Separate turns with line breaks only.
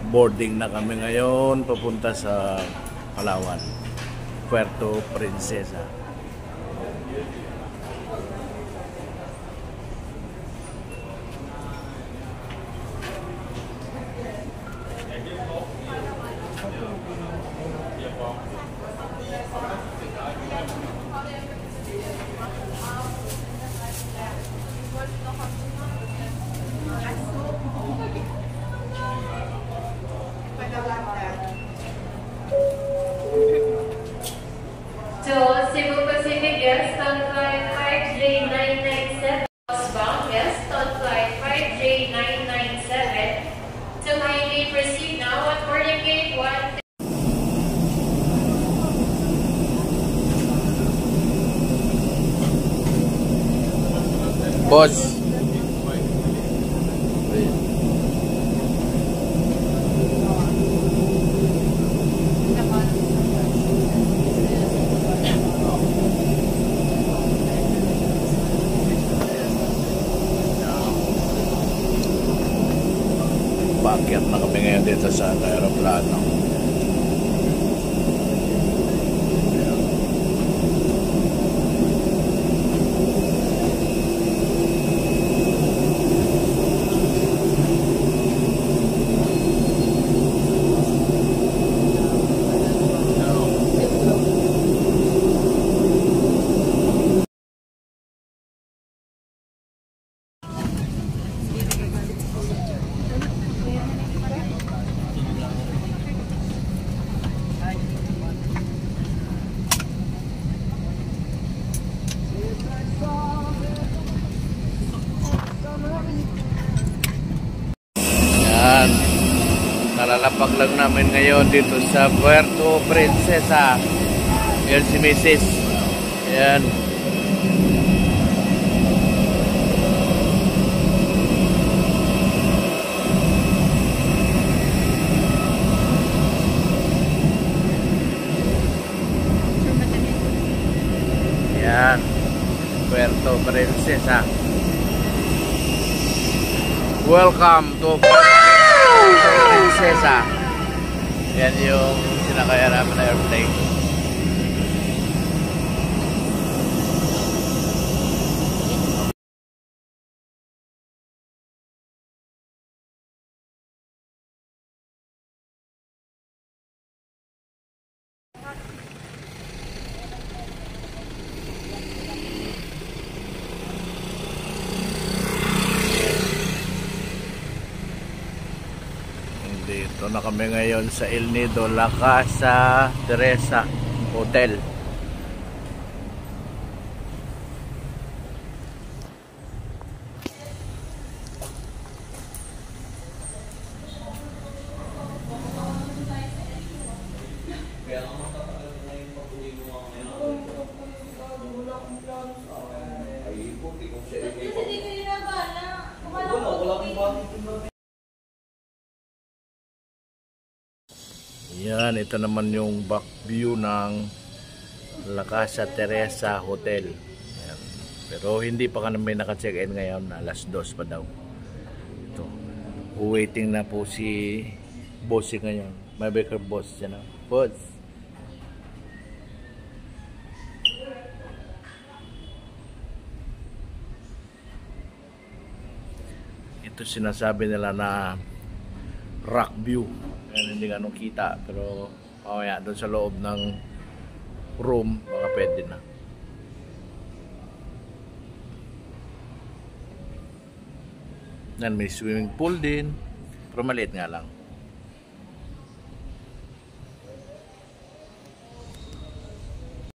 Boarding na kami ngayon papunta sa Palawan, Puerto Princesa.
To Cebu Pacific guest on flight 5J997, bound guest on flight 5J997 to kindly proceed now at boarding gate 1.
Boss. Paakyat na kami ngayon dito sa aeroplano. Nalalapag lang namin ngayon dito sa Puerto Princesa. Yan si Mrs. Yan. Yan. Puerto Princesa. Welcome to Princesa. Yan yung sinakaya namin na airplane. Dito na kami ngayon sa El Nido, La Casa Teresa Hotel. Yan, ito naman yung back view ng La Casa Teresa Hotel. Yan. Pero hindi pa kami naka-check-in ngayon, alas 2 pa daw. Ito. Waiting na po si Bossy ngayon. My baker boss yan. Boss. Ito sinasabi nila na rock view. Yan, hindi ganun kita, pero mamaya doon sa loob ng room baka pwede na. Yan, may swimming pool din, pero maliit nga lang.